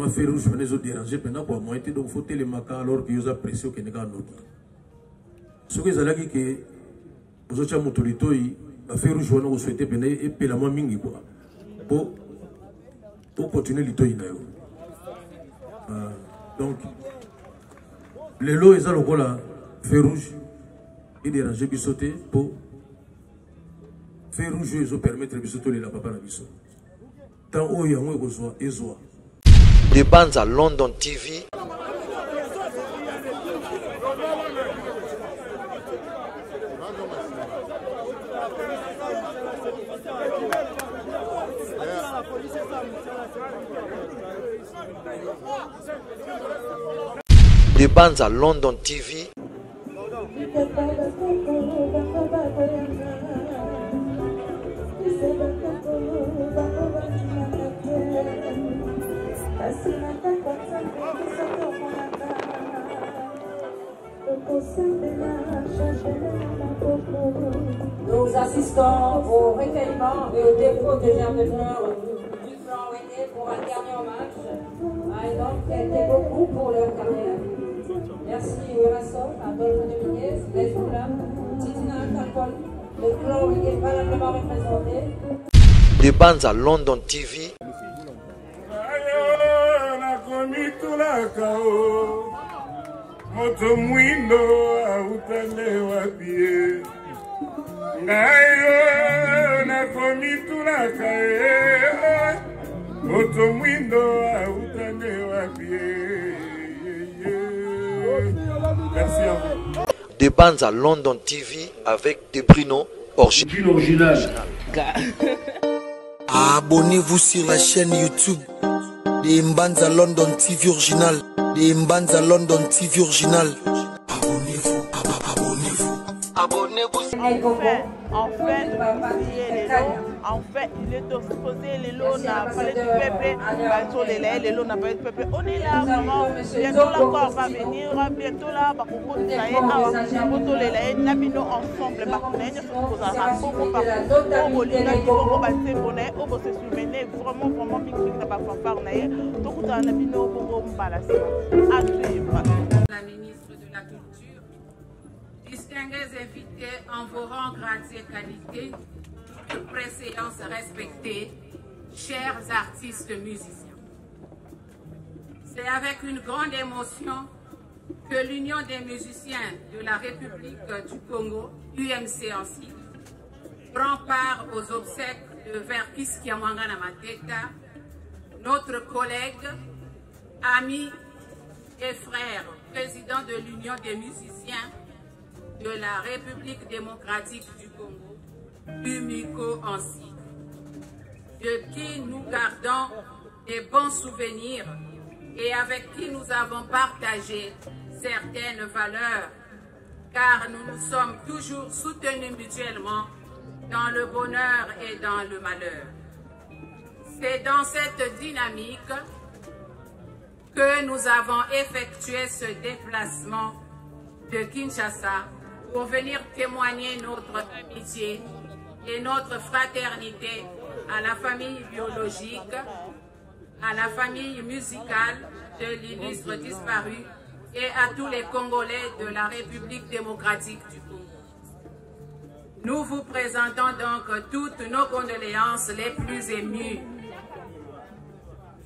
vraiment faire rouge, venez déranger, pendant pour moi, donc faut les maca alors que vous appréciez au Kénégal. Ce que vous avez dit que vous avez motorito, va faire rouge, vous souhaitez pendant et puis la moins mingi quoi. Pour continuer l'itoï. Donc, les lots, ils ont le là, faire rouge, et déranger, puis sauter pour faire rouge, ils ont permettre de sauter les papa la biso. Tant haut, il y a un besoin, et soit. Des bandes à London TV. Des bandes à London TV. Nous assistons au recueillement et au dépôt de germes de fleurs du plan Wéné pour un dernier hommage à un homme qui a été beaucoup pour leur carrière. Merci Werasso, Adolphe Dominguez, Les Oula, Titina Alcalpol, le clan Wéné valablement représenté. Des bandes à London TV. Moto mwindo autane wapie ngayo na komitulaka moto mwindo autane wapie. Merci à vous. Des bandes à London TV avec des Bruno original. Abonnez-vous sur la chaîne YouTube des Mbanza London TV original. Des Mbanza London TV original. Abonnez-vous, abonnez-vous. Enfin, de publier les lots. Enfin, il est exposé les lots, on a parlé du peuple, les lots, on a parlé du peuple. On est là vraiment, bientôt l'accord va venir, bientôt là, on ensemble, la ministre de la Culture, distingués invités en vos rangs, grades et qualités, toute préséance respectée, chers artistes musiciens. C'est avec une grande émotion que l'Union des musiciens de la République du Congo, UMC en sigle, prend part aux obsèques de Verkis Kiamwangana Mateta, notre collègue, ami et frère, président de l'Union des musiciens de la République démocratique du Congo, UMICO en sigle, de qui nous gardons des bons souvenirs et avec qui nous avons partagé certaines valeurs, car nous nous sommes toujours soutenus mutuellement dans le bonheur et dans le malheur. C'est dans cette dynamique que nous avons effectué ce déplacement de Kinshasa pour venir témoigner notre amitié et notre fraternité à la famille biologique, à la famille musicale de l'illustre disparu et à tous les Congolais de la République démocratique du Congo. Nous vous présentons donc toutes nos condoléances les plus émues.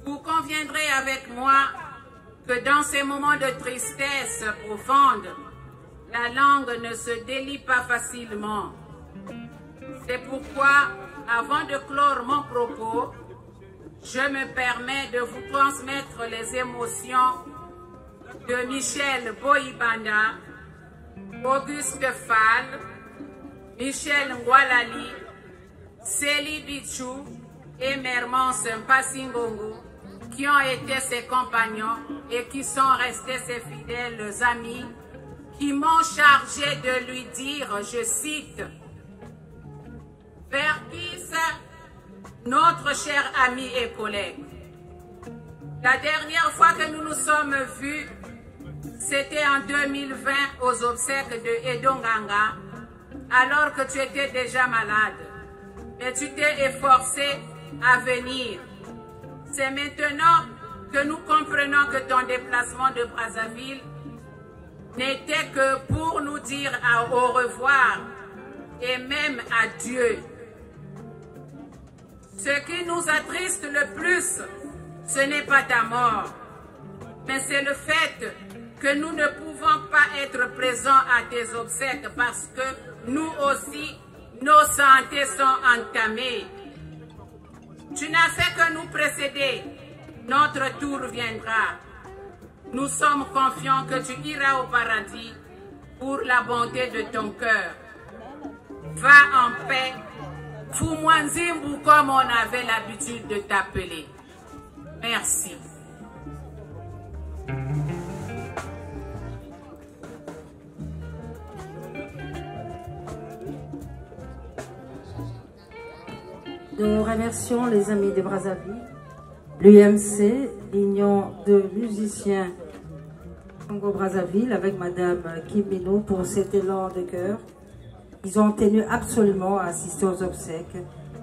Vous conviendrez avec moi que dans ces moments de tristesse profonde, la langue ne se délie pas facilement. C'est pourquoi, avant de clore mon propos, je me permets de vous transmettre les émotions de Michel Boyibanda, Auguste Fall, Michel Ngwalali, Célie Bichou et Mermance Mpassingongo, qui ont été ses compagnons et qui sont restés ses fidèles amis, qui m'ont chargé de lui dire, je cite, « Verkis, notre cher ami et collègue, la dernière fois que nous nous sommes vus, c'était en 2020 aux obsèques de Edonganga, alors que tu étais déjà malade. Mais tu t'es efforcé à venir. C'est maintenant que nous comprenons que ton déplacement de Brazzaville n'était que pour nous dire au revoir et même adieu. Ce qui nous attriste le plus, ce n'est pas ta mort, mais c'est le fait que nous ne pouvons pas être présents à tes obsèques parce que nous aussi, nos santé sont entamées. Tu n'as fait que nous précéder. Notre tour viendra. Nous sommes confiants que tu iras au paradis pour la bonté de ton cœur. Va en paix. Fumwanzimbu comme on avait l'habitude de t'appeler. Merci. Nous remercions les amis de Brazzaville, l'UMC, l'Union de musiciens Congo-Brazzaville avec Madame Kim Mino pour cet élan de cœur. Ils ont tenu absolument à assister aux obsèques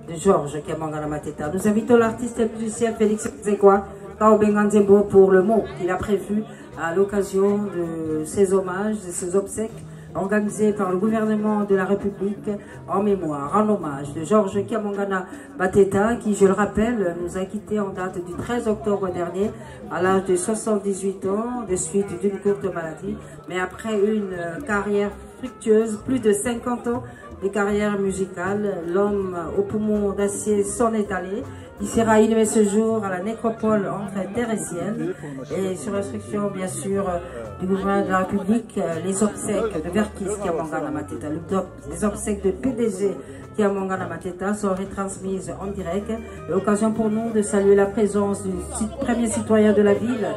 de Georges Kiamwanga Mateta. Nous invitons l'artiste et musicien Félix Zekwa Kaobenganzembo pour le mot qu'il a prévu à l'occasion de ces hommages, de ces obsèques organisé par le gouvernement de la République en mémoire, en hommage de Georges Kiamwanga Mateta, qui, je le rappelle, nous a quittés en date du 13 octobre dernier, à l'âge de 78 ans, de suite d'une courte maladie, mais après une carrière fructueuse, plus de 50 ans de carrière musicale, l'homme au poumon d'acier s'en est allé. Il sera inhumé ce jour à la nécropole entre terre et ciel. Et sur instruction, bien sûr, du gouvernement de la République, les obsèques de Verkis Kiamwanga Mateta, les obsèques de PDG Kiamwanga Mateta sont retransmises en direct. L'occasion pour nous de saluer la présence du premier citoyen de la ville,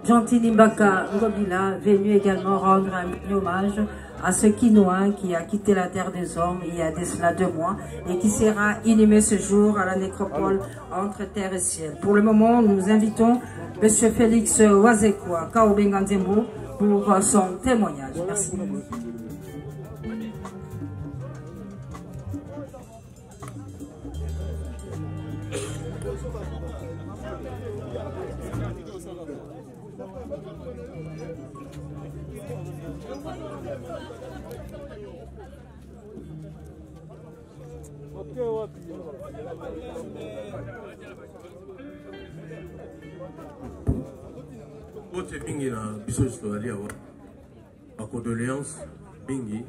Gentil Nimbaka Ngobila, venu également rendre un hommage à ce Quinois qui a quitté la terre des hommes il y a de cela 2 mois et qui sera inhumé ce jour à la nécropole entre terre et ciel. Pour le moment, nous invitons M. Félix Wazekwa Kaobenganzembo pour son témoignage. Merci beaucoup. Bote mingi na biso histoire awa ma condoléance mingi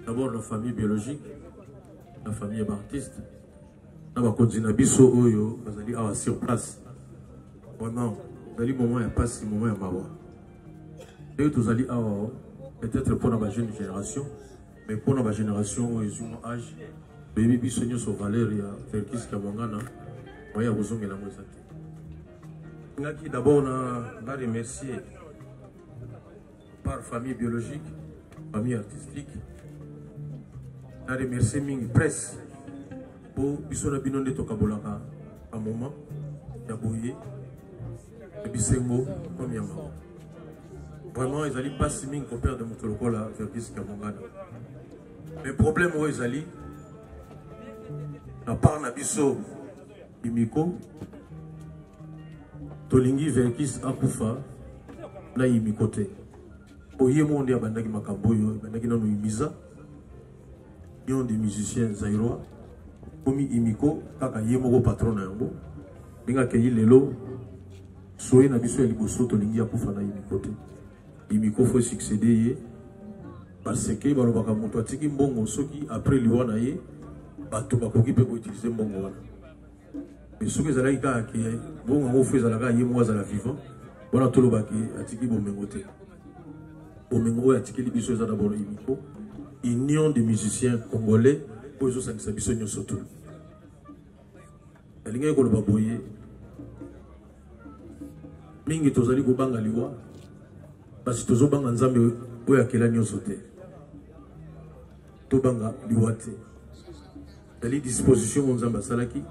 d'abord la famille biologique, la famille d'artistes, na bakonzi na biso oyo bazali awa sur place. Vraiment, bazali moment ya passe, moment ya mawa. Et tozali awa peut-être pour la jeune génération, mais pour la génération oyo ezuma âge, baby biso nyoso valeur ya Verkis Kiamwanga na moya bozongela moza te. D'abord, on va remercier par famille biologique, famille artistique. On a remercié Ming Presse pour Bissona Binonde Tokabolaka à un moment, Yaboye, et Bissengo, comme Yama. Vraiment, ils allaient pas si Ming au père de Moutolokola, Verkis Kiamwanga. Le problème où ils allaient, à part Nabiso, Imiko, Tolingi Verkis akufa na yimikote. Oye monde abandaki makamboyo, bandaki na nuimiza. Yon des musiciens zaïrois. Komi imiko kaka yemoko patron na yango. Binga keyi lelo soye na biso liboso tolingi akufa na yimikote. Imiko faut succéder ye parce que balobaka moto atiki mbongo soki après liwana ye bato bakoki pe ko utiliser mbongo wana. Mais ce que j'ai dit, c'est bon, on fait ça là, il moi à la vivant. Voilà tout le bac à tiki bomengote. Bomengo à tiki les bisous d'abord imiko. Union des musiciens congolais pour les autres ça bisous surtout. La ligne ko le baboye. Mingi tozali ko banga liwa. Parce que tozo banga nzambe oya kela nyoso te. To banga liwa te. Dali disposition nzamba salaki.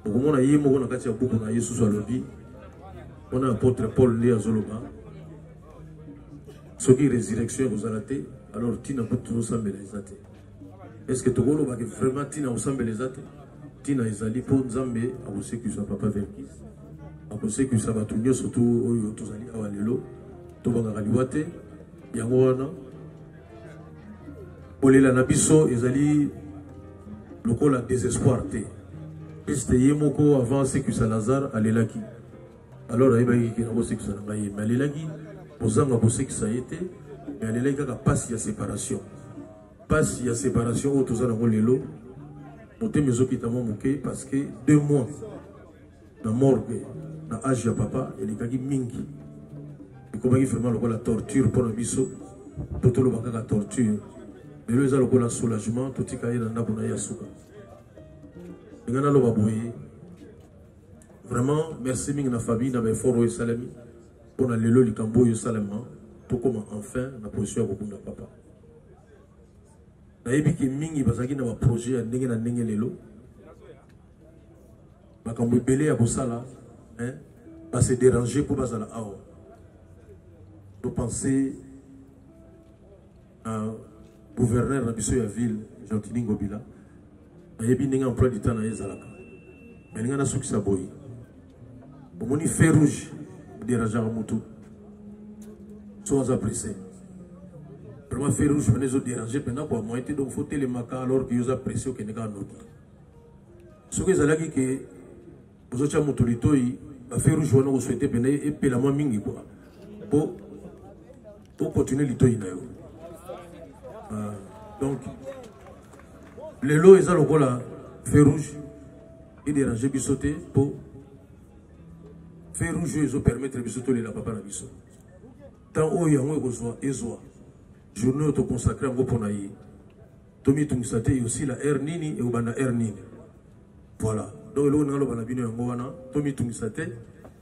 On a eu mon cas à beaucoup de Jésus à l'objet. On a apôtre Paul Léa Zoloba. Ce qui est résurrection vous a raté, alors Tina peut tout ensemble les athées. Est-ce que tu vois que vraiment Tina ensemble les athées? Tina Isali pour Nzambe, à vous que soit papa Verkis, apose que ça va tourner surtout tous ali awalelo to banga liwate yango wana olela na biso ezali lokola désespoir te este yemoko avant c'est que ça Lazare alelaki alors ayebaki ke na c'est que ça ngai mais alelaki ozanga bose que ça été mais alelaki kaka passe ya séparation au tozana ngo lelo moté mezo kitamo moké parce que 2 mois na morgue na âge ya papa elikaki mingi ekomaki vraiment lokola torture pour na biso to tolobaka kaka torture mais le eza lokola soulagement totika ye na ndako na ye ya suka ngana loba boye vraiment merci mingi na famille na baeffort oyo esalemi mpo na lelo likambo oyo esalema tokoma enfin na position ya kokunda papa nayebi ke mingi bazalaki na baprojet ya ndenge na ndenge lelo makambo ebele ya kosala base déranger mpo bazala awa topense na gouverneur na biso ya ville Gentini Ngobila nayebi ndenge emploi du temps na ye ezalaka me ndenge nasukisa boye omoni feu rouge dérangeaka motu so aza pressé vraiment feu rouge pene ezodérange mpena kwa moyen te donc faut telemaka alors que yoza pressé okende kaka noki soki ezalaki ke ozotya moto litoi bafeu rouge wana kosouete pene epela mwa mingi kwa po okontinue litoi na yo donc lelo eza lokola feu rouge edérange biso te po feu rouge oyo ezopermettre biso tolela papa na biso tant oyo yango ekozwa ezwa journée oyo tokonsacre yango mpona ye tomitungisa te aussi la aire nini eobanda aire nini voilà donc eloko ninga loba na bino yango wana tomitungisa te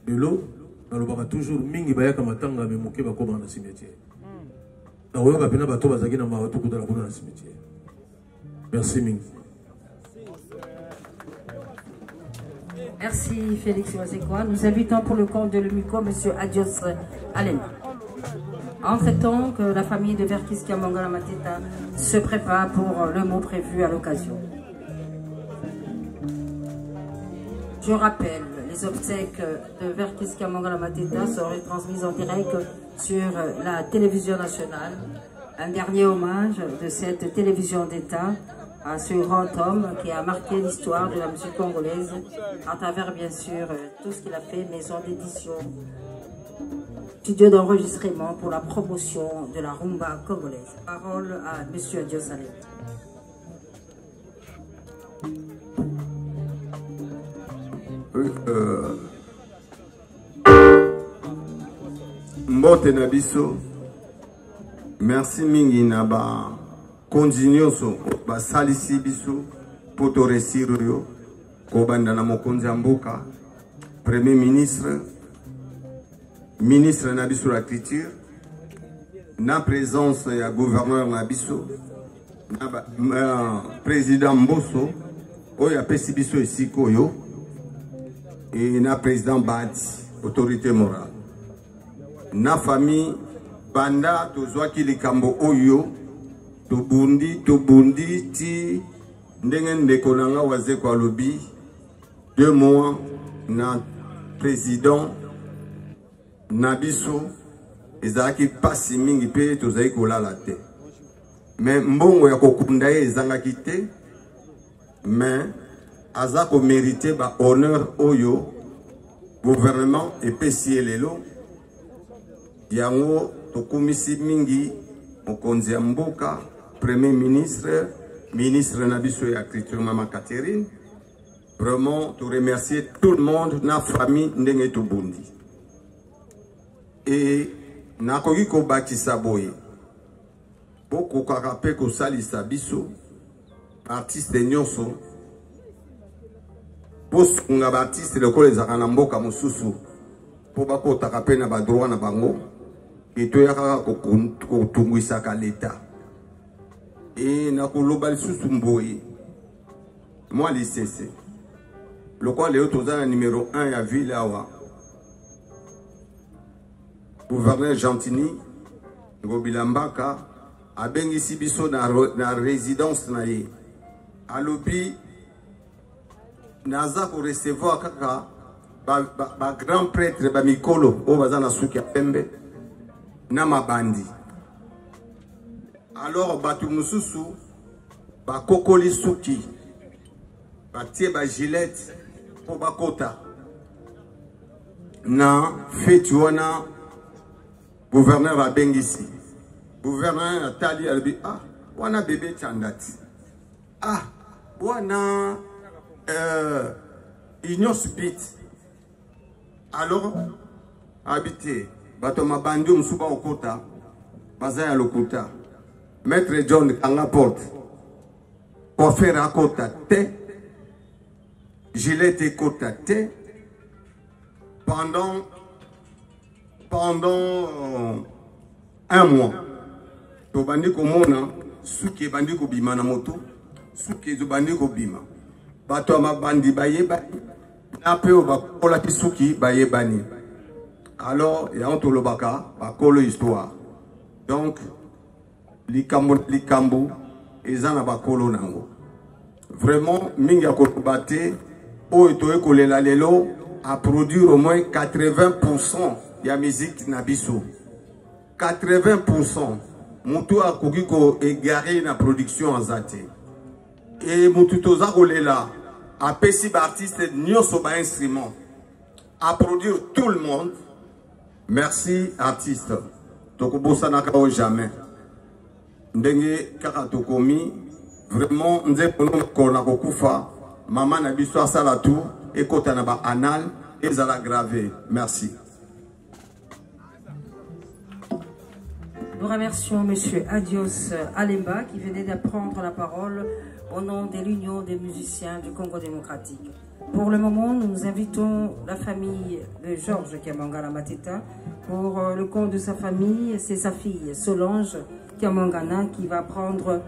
lelo nalobaka toujours mingi bayaka matanga me moke bakoma na cimetière nakoyoka mpena bato bazalaki na mawa tokutana kuna na cimetière merci mingi. Merci Félix Wazekwa. Nous invitons pour le compte de l'UMICO M. Adios Allen. Entre-temps que la famille de Verkiskia Mangala Mateta se prépare pour le mot prévu à l'occasion. Je rappelle, les obsèques de Verkiskia Mangala Mateta sont retransmises en direct sur la télévision nationale. Un dernier hommage de cette télévision d'État à ce grand homme qui a marqué l'histoire de la musique congolaise à travers bien sûr tout ce qu'il a fait, maison d'édition, studio d'enregistrement pour la promotion de la rumba congolaise. Parole à M. Adios Allen. Mbote na biso, merci mingi na ba konzinyoso ba salisi biso poto resiro yo kobanda na mokonzi ya mboka premier ministre na biso la culture na présence ya gouverneur na biso na président Mboso oyo apesi biso esiko yo et na président Badi autorité morale na famille banda tozwaki likambo oyo tobundi ti ndenge ndeko nanga Wazekwa alobi 2 mois na président na biso ezalaki pasi mingi pe tozali kolala te mais mbongo ya kokunda ye ezangaki te mais aza komérite ba honneur oyo gouvernement epesi ye lelo yango tokumisi mingi mokonzi ya mboka premier ministre na biso ya culture Mama Catherine. Vraiment to remercier tout le monde na famille ndenge tobundi et nakoki kobakisa boye bokokaka mpe kosalisa biso artiste nyonso bosunga baartiste lokola ezalaka na mboka mosusu mpo bakotaka mpe na badroit na bango etoyaka kotungwisaka leta e nakoloba lisusu mboye mwa lisese lokola leo toza na numéro 1 ya ville awa gouverneur Gentini Ngobila Mbaka abengisi biso na résidence na ye alobi naza ko recevoir kaka grand prêtre bamikolo oyo baza na suki ya pembe na mabandi. Alors bato mosusu bakokoli suki batie ba gilette po bakota na feti wana gouverneur abengisi. Gouverneur atali albi wana bébé Tchandati wana Union Subit. Alors habité bato mabandi musuba okota baza ya lokuta. Maître John Kanga porte coiffeur akota te Gillette kota te pendant un mois. To bandi komona suki bandi ko bima na moto suki zo bandi ko bima bato mabandi bayeba na peu bakola ki suki bayebani. Alors il y a un tolobaka bakolo histoire. Donc likambo ezana bakolo nango vraiment mingi ya kobate oyo toye kolela lelo a produire au moins 80% ya musique na biso. 80% mutu akoki ko égaré na production en zate et mutu toza kolela apesi ba artiste nyonso ba instrument a produire tout le monde. Merci artiste tokobosana ka jamais ndenge kaka tokomi vraiment nze pono kona kokufa mama na biso asala tout ekota na ba anal ezala gravé. Merci. Nous remercions M. Adios Alemba qui venait de prendre la parole au nom de l'Union des musiciens du Congo démocratique. Pour le moment, nous invitons la famille de Georges Kiamangana Mateta pour le compte de sa famille. C'est sa fille Solange Kiamangana qui va prendre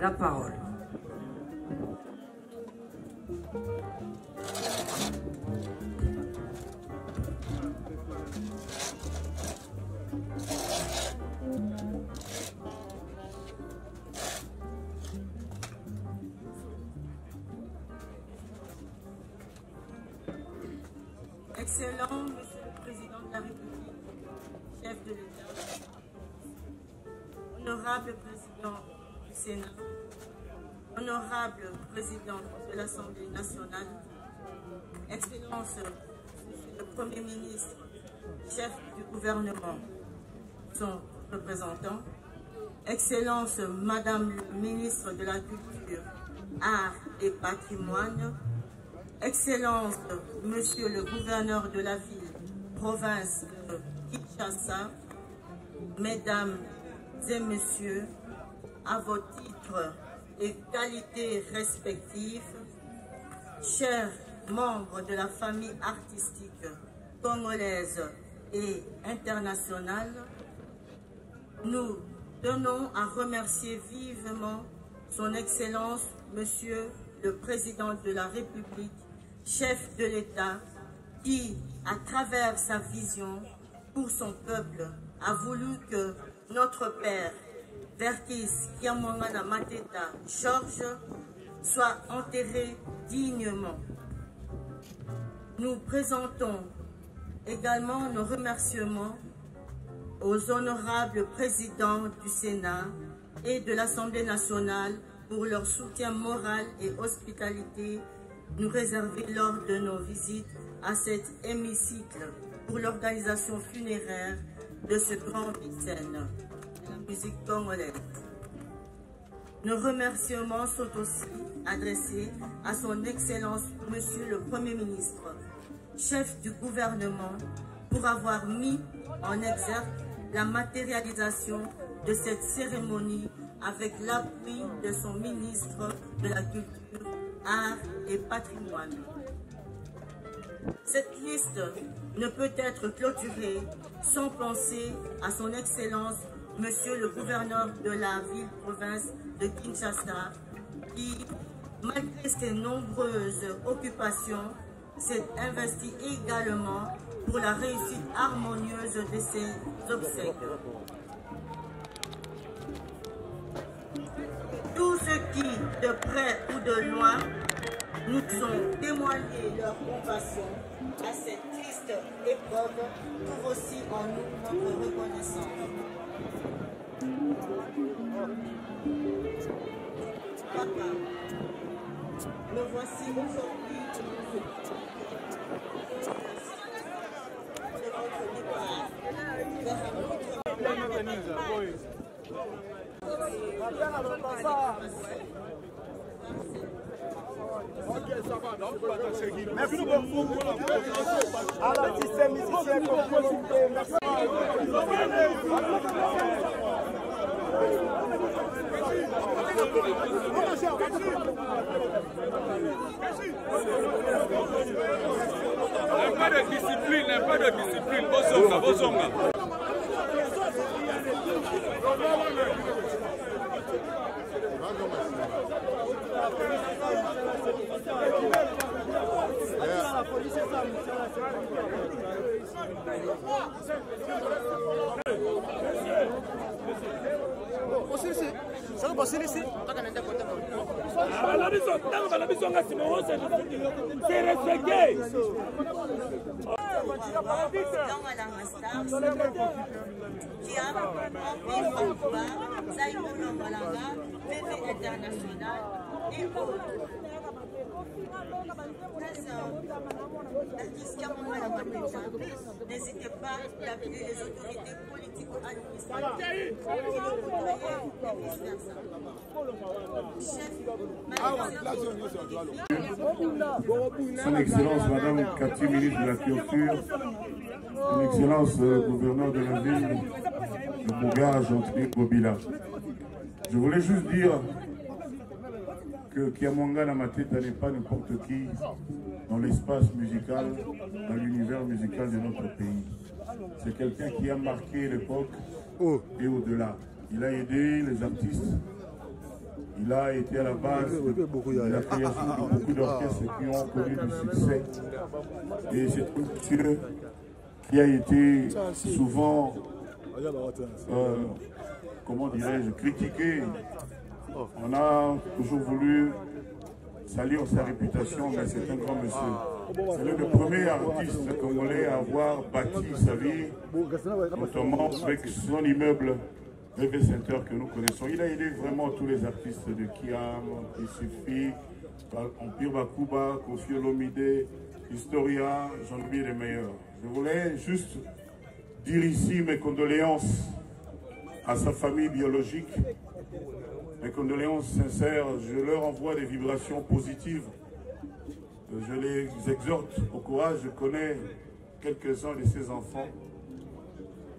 la parole. Excellent Monsieur le Président de la République, chef de l'État, honorable Président du Sénat, honorable Président de l'Assemblée nationale, Excellence Monsieur le Premier ministre, chef du gouvernement, son représentant, Excellence Madame le ministre de la Culture, Arts et Patrimoine, Excellence, Monsieur le gouverneur de la ville, province de Kinshasa, Mesdames et Messieurs, à vos titres et qualités respectives, chers membres de la famille artistique congolaise et internationale, nous tenons à remercier vivement son Excellence, Monsieur le Président de la République, chef de l'État, qui, à travers sa vision pour son peuple, a voulu que notre père, Verkis Kiamangana Mateta Georges, soit enterré dignement. Nous présentons également nos remerciements aux honorables présidents du Sénat et de l'Assemblée nationale pour leur soutien moral et hospitalité nous réserver lors de nos visites à cet hémicycle pour l'organisation funéraire de ce grand mécène de la musique congolaise. Nos remerciements sont aussi adressés à son Excellence Monsieur le Premier ministre, chef du gouvernement, pour avoir mis en exergue la matérialisation de cette cérémonie avec l'appui de son ministre de la Culture, Arts et Patrimoine. Cette liste ne peut être clôturée sans penser à son Excellence, Monsieur le gouverneur de la ville-province de Kinshasa, qui, malgré ses nombreuses occupations, s'est investi également pour la réussite harmonieuse de ses obsèques. Tous ceux qui, de près ou de loin, nous ont témoigné leur compassion à cette triste épreuve pour aussi en nous notre reconnaissance. Papa, me voici aujourd'hui de votre départ vers un autre Merci beaucoup. À l'artiste musicien communauté, merci. Pas de discipline, Bosonga. C'est respecté. N'hésitez pas à appeler les autorités politico-administratives. Son Excellence Madame Cathy, ministre de la Culture, Son Excellence gouverneur de la ville de Bouga, Gentil Bobila. Je voulais juste dire que Kiamongana Mateta n'est pas n'importe qui dans l'espace musical, dans l'univers musical de notre pays. C'est quelqu'un qui a marqué l'époque et au-delà. Il a aidé les artistes, il a été à la base de la création de beaucoup d'orchestres qui ont connu du succès. Et c'est un monsieur qui a été souvent, comment dirais-je, critiqué. On a toujours voulu salir sa réputation, mais c'est un grand monsieur. C'est le premier artiste congolais à avoir bâti sa vie, notamment avec son immeuble Rêve Center que nous connaissons. Il a aidé vraiment tous les artistes de Kiam, Isufi, Empire Bakuba, Kofi Olomide, Historia, j'en oublie les meilleurs. Je voulais juste dire ici mes condoléances à sa famille biologique. Mes condoléances sincères, je leur envoie des vibrations positives. Je les exhorte au courage, je connais quelques-uns de ces enfants.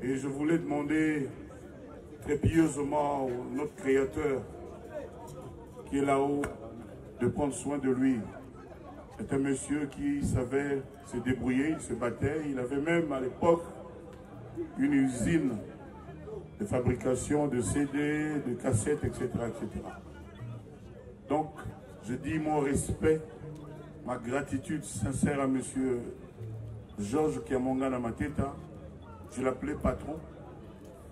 Et je voulais demander très pieusement à notre Créateur qui est là-haut de prendre soin de lui. C'est un monsieur qui savait se débrouiller, il se battait. Il avait même à l'époque une usine de fabrication de CD, de cassettes, etc., etc. Donc, je dis mon respect, ma gratitude sincère à M. Georges Kiamongana Mateta. Je l'appelais patron.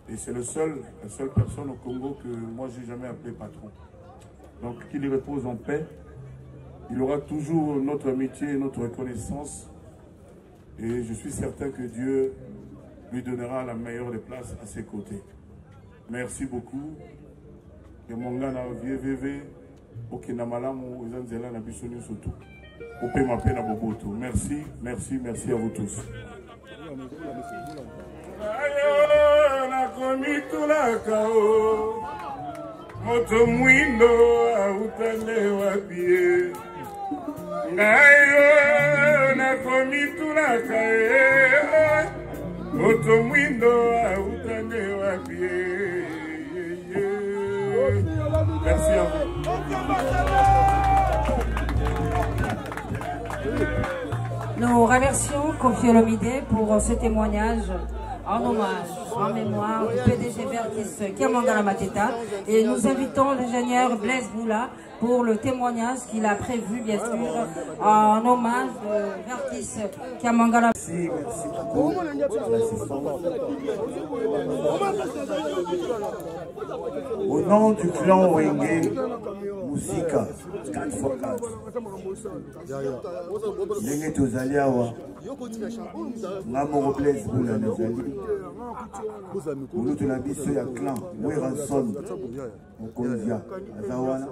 Et c'est la seule personne au Congo que moi, j'ai jamais appelé patron. Donc, qu'il y repose en paix. Il aura toujours notre amitié et notre reconnaissance. Et je suis certain que Dieu lui donnera la meilleure des places à ses côtés. Merci beaucoup. Kiamongana VVV, Okinamalamu, Zanzela Nabisoni Soto. Opema Pena Boboto. Merci, merci, merci à vous tous. Ayo nakomi tulaka o moto mwindo autale wapie ngayo nakomi tulaka e moto mwindo autale wapie. Merci à vous. Nous remercions Kofi Olomide pour ce témoignage en hommage, en mémoire du PDG Vertis Kiamongana Mateta, et nous invitons l'ingénieur Blaise Boula pour le témoignage qu'il a prévu, bien sûr, en hommage de l'artiste Kiamangala. Merci beaucoup pour l'assistance. Au nom du clan Wenge Musika 4x4, ndenge tozali awa nga moko Blaise Bula nazali kulutu na biso ya clan Weranson Mokonzia aza wana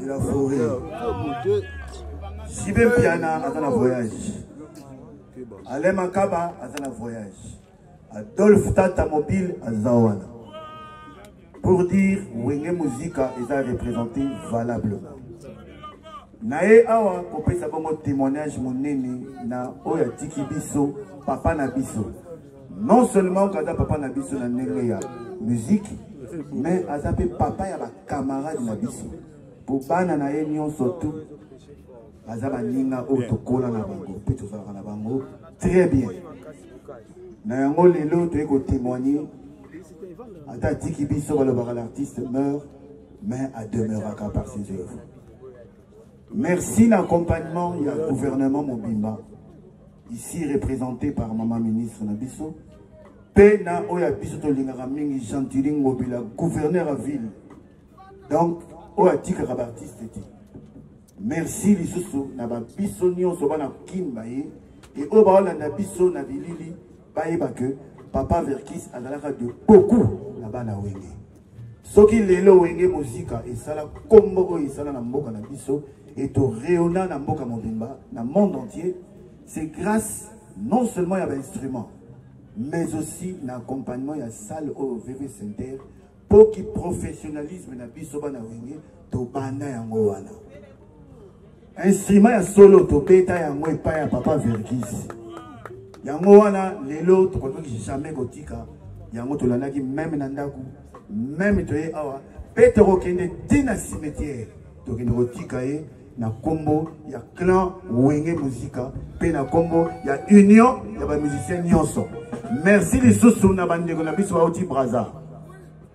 ila forêt Jibe Piana aza na voyage, Alain Makaba aza na voyage, Adolphe Tata Mobile aza wana. Pour dire Wenge Musika est représenté valablement. Nae awa kopesa bongo témoignage monene na oya tiki biso papa na biso. Non seulement kada papa na biso na ndenge ya musique, mais azape papa ya ba camarade na biso. Pour bana na ye nyonso tout azaba ninga o tokola na bango, pe tozala na bango très bien. Na yango lelo to eko témoigner ata tiki biso balobaka l'artiste meurt mais a demeuraka par ses œuvres. Merci l'accompagnement du gouvernement Mobimba, ici représenté par maman ministre Nabiso, Pena Oya Biso Tolingara Mingi Chantiling Mobila, gouverneur à ville. Donc, Oya Tika Rabartiste. Merci Lissoso, Naba Biso Nyon Sobana Kimbaye, et Obaola Nabiso Nabilili, Baye Bake, Papa Verkis Adalaka de beaucoup là-bas na Wenge. Ce qui lelo Wenge Musika et ça la combo et ça la Namboka Nabiso. Et au Réona na mboka mobimba na monde entier, c'est grâce non seulement à l'instrument mais aussi à l'accompagnement à salle au VV Center pour qui professionnalisme na biso bana wenge to bana yango wana instrument ya solo to beta yango epa ya papa Verkis yango wana lelo to ko jamais kotika yango to lanaki même na ndaku même to ye awa petro kende tina cimetière to kende kotika ye na combo ya clan Wenge Musika pe na combo ya union ya ba musiciens nyonso. Merci les sous na bandeko na biso auti braza.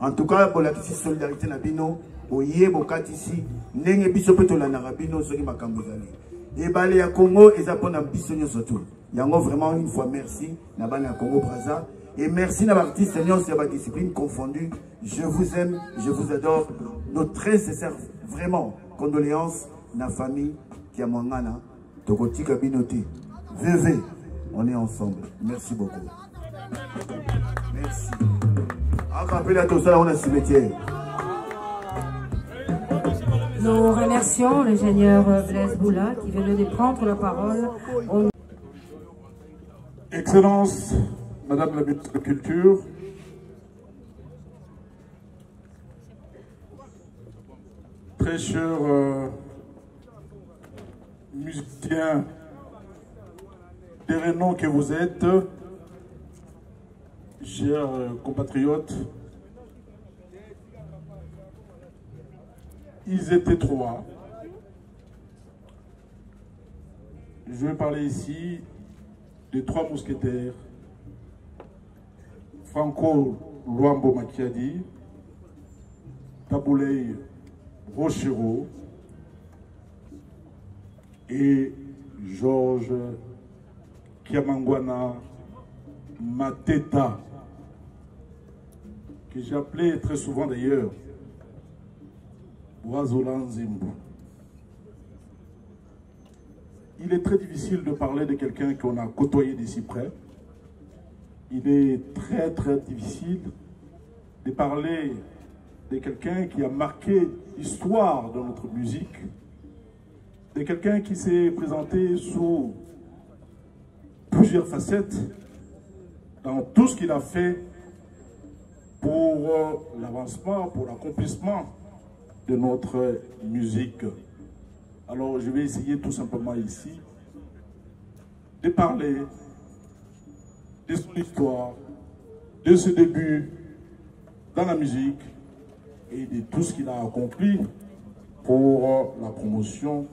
En tout cas pour la solidarité na bino oye bokatisi ndenge biso pe to la na bino soki makambo zali. Et balé ya Congo eza pona biso nyonso tout. Yango vraiment une fois merci na bana ya Congo braza et merci na artistes nyonso ya ba discipline confondue. Je vous aime, je vous adore. Nos très sincères vraiment condoléances na famille qui a mangana tokoti kabinoti VV on est ensemble. Merci beaucoup. Merci. Rappelez à tout ça on a cimetière. Nous remercions l'ingénieur Blaise Boula qui vient de prendre la parole. Excellence, Madame la ministre de la Culture, très cher musiciens des renoms que vous êtes, chers compatriotes, ils étaient trois. Je vais parler ici des trois mousquetaires, Franco Luambo Makiadi, Tabouley Rochero et Georges Kiamangwana Mateta, que j'appelais très souvent d'ailleurs Oazolan Zimbu. Il est très difficile de parler de quelqu'un qu'on a côtoyé d'ici près. Il est très très difficile de parler de quelqu'un qui a marqué l'histoire de notre musique, de quelqu'un qui s'est présenté sous plusieurs facettes dans tout ce qu'il a fait pour l'avancement, pour l'accomplissement de notre musique. Alors je vais essayer tout simplement ici de parler de son histoire, de ses débuts dans la musique et de tout ce qu'il a accompli pour la promotion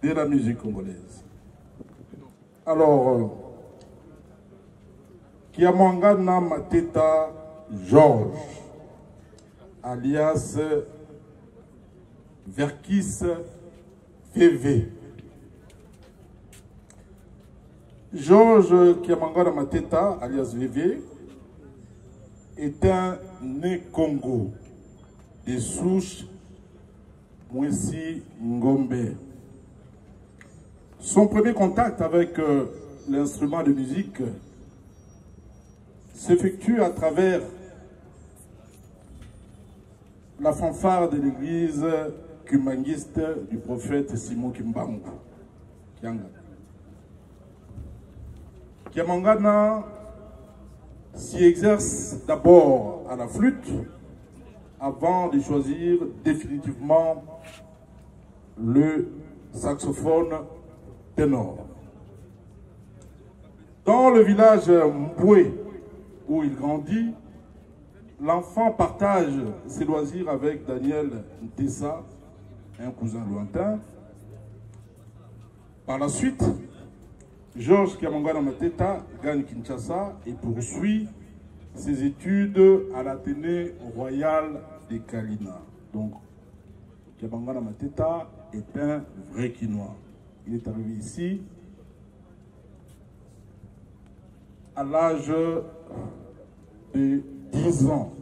de la musique congolaise. Alors, Kiamangwana Mateta Georges, alias Verkis VV. Georges Kiamangana Mateta, alias VV, est un né Congo, des souches Mwesi Ngombe. Son premier contact avec l'instrument de musique s'effectue à travers la fanfare de l'église kumangiste du prophète Simon Kimbangu. Kiamangana s'y exerce d'abord à la flûte avant de choisir définitivement le saxophone ténor. Dans le village Mboué où il grandit, l'enfant partage ses loisirs avec Daniel Ntessa, un cousin lointain. Par la suite, Georges Kiamangana Mateta gagne Kinshasa et poursuit ses études à l'Athénée royal de Kalina. Donc, Kiamangana Mateta est un vrai Kinois. Il est arrivé ici à l'âge de 10 ans.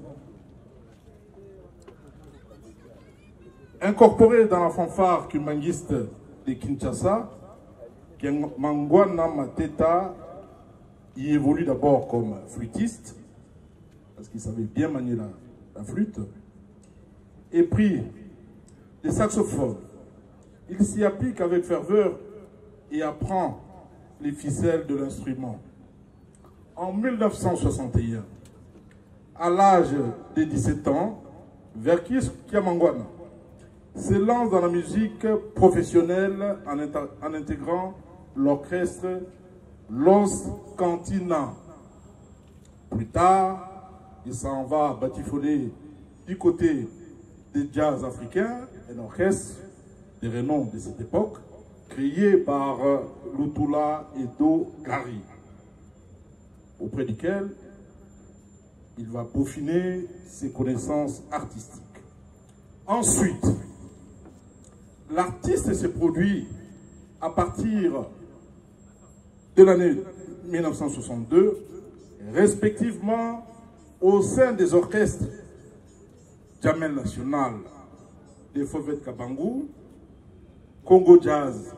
Incorporé dans la fanfare kumangiste de Kinshasa, Kiamangana Mateta y évolue d'abord comme flûtiste, parce qu'il savait bien manier la flûte, et puis les saxophones. Il s'y applique avec ferveur et apprend les ficelles de l'instrument. En 1961, à l'âge de 17 ans, Verkis Kiamangana se lance dans la musique professionnelle en intégrant l'orchestre Los Cantina. Plus tard, il s'en va batifoler du côté des jazz africains, un orchestre de renom de cette époque, créé par Lutula Edo Gari, auprès duquel il va peaufiner ses connaissances artistiques. Ensuite, l'artiste se produit à partir de l'année 1962, respectivement au sein des orchestres Jamel National de Fauvet Kabangu, Congo Jazz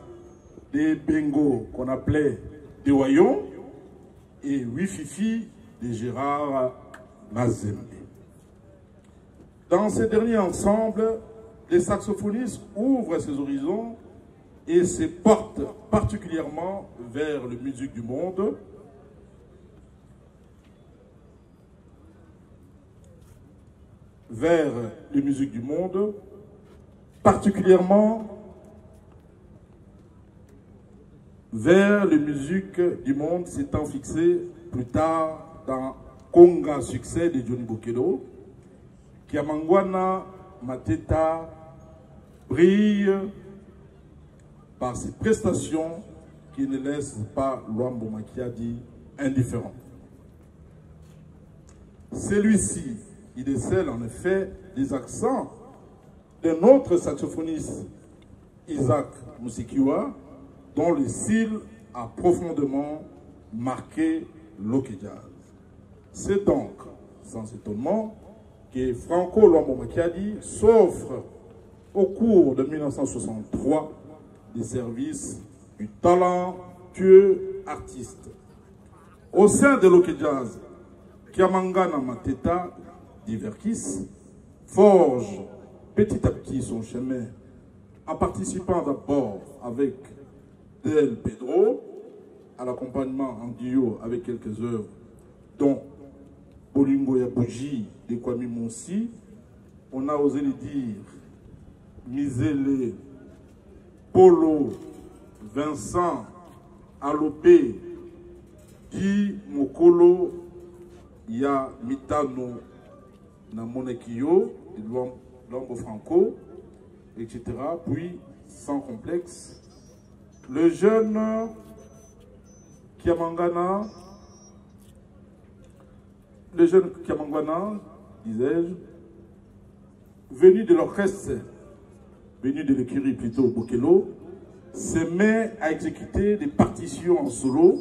de Bengo qu'on appelait de Wayon et Wififi de Gérard Mazembe. Dans ces derniers ensembles, les saxophonistes ouvrent ses horizons et se portent particulièrement vers les musiques du monde. Vers les musiques du monde, particulièrement vers les musiques du monde s'étant fixé plus tard dans Conga Succès de Johnny Bokedo, Kiamangana Mateta brille par ses prestations qui ne laissent pas Luambo Makiadi indifférent. Celui-ci, il décèle en effet les accents d'un autre saxophoniste, Isaac Musikiwa, dont le style a profondément marqué l'Oké Jazz. C'est donc, sans étonnement, que Franco Luambo Makiadi s'offre au cours de 1963 des services du talentueux artiste. Au sein de l'Oké Jazz, Kiamangana Mateta Verkis forge petit à petit son chemin en participant d'abord avec Del Pedro à l'accompagnement en duo avec quelques œuvres dont Bolingo Yabouji de Kwame Monsi, on a osé le dire Misele, Polo, Vincent, Alopé, Di Mokolo, Ya Mitano, Namonekio, Luambo Franco, etc. Puis, sans complexe, le jeune Kiamangana, disais-je, venu de l'orchestre venu de l'écurie plutôt Bokelo, se met à exécuter des partitions en solo.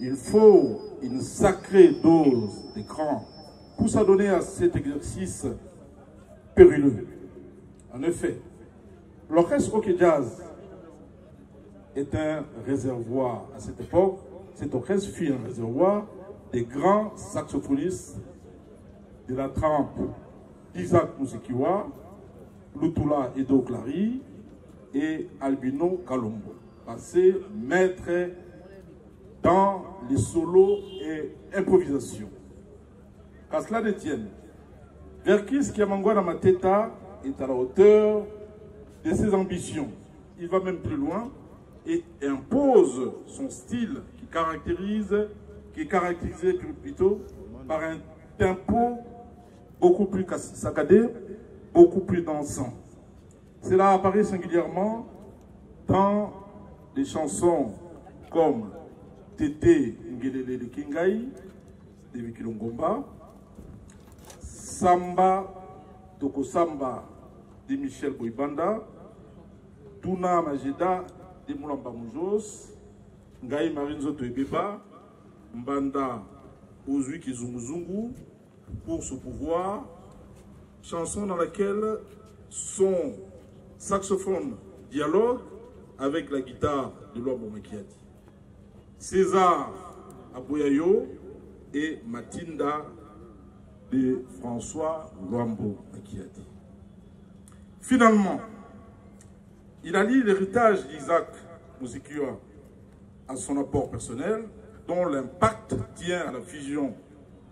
Il faut une sacrée dose d'écran pour s'adonner à cet exercice périlleux. En effet, l'orchestre OK Jazz est un réservoir à cette époque. Cet orchestre fut un réservoir des grands saxophonistes de la trempe Isaac Musekiwa, Lutula Edo Clary et Albino Kalombo, passés maîtres dans les solos et improvisations. Qu'à cela ne tienne, Verckys Kiamangwana Mateta est à la hauteur de ses ambitions. Il va même plus loin et impose son style qui est caractérisé plutôt par un tempo beaucoup plus saccadé, beaucoup plus dansant. Cela apparaît singulièrement dans des chansons comme Tété Ngelele de Kingai, de Vikilongomba, Samba, Toko Samba de Michel Boibanda, Tuna Majeda de Moulamba Moujos, Ngai Marinzo Toebeba, Mbanda Ozui Kizunguzungu, Pour ce pouvoir, chanson dans laquelle son saxophone dialogue avec la guitare de Luambo Makiadi. César Aboyayo et Matinda de François Luambo Makiadi. Finalement, il allie l'héritage d'Isaac Musekiwa à son apport personnel, dont l'impact tient à la fusion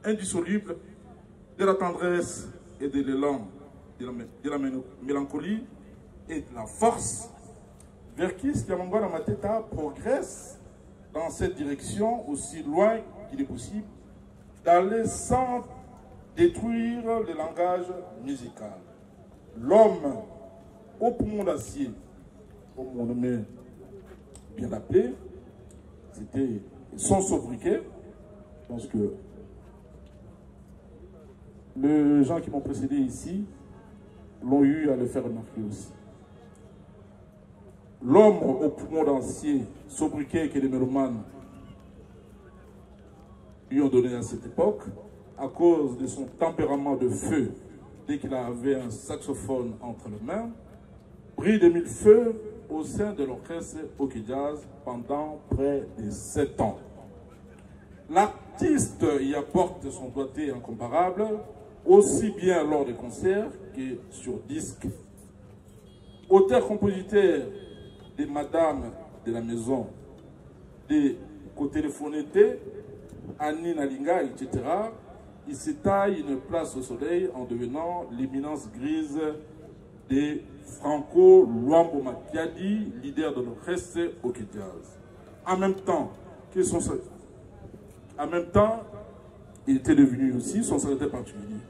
indissoluble de la tendresse et de l'élan, de la mélancolie et de la force. Verckys Kiamangwana Mateta progresse dans cette direction aussi loin qu'il est possible, d'aller sans détruire le langage musical. L'homme au poumon d'acier, comme on aimait bien l'appeler, c'était son sobriquet. Je pense que les gens qui m'ont précédé ici l'ont eu à le faire remarquer aussi. L'homme au poumon d'acier, sobriquet que les mélomanes lui ont donné à cette époque, à cause de son tempérament de feu, dès qu'il avait un saxophone entre les mains, brille de mille feux au sein de l'orchestre OK Jazz pendant près de 7 ans. L'artiste y apporte son doigté incomparable, aussi bien lors des concerts que sur disque. Auteur-compositeur des Madames de la Maison, des Co-Téléphonétés, Annie Nalinga, etc., il se taille une place au soleil en devenant l'éminence grise de Franco Luambo Makiadi, leader de l'orchestre OK Jazz. En même temps, il était devenu aussi son secrétaire particulier.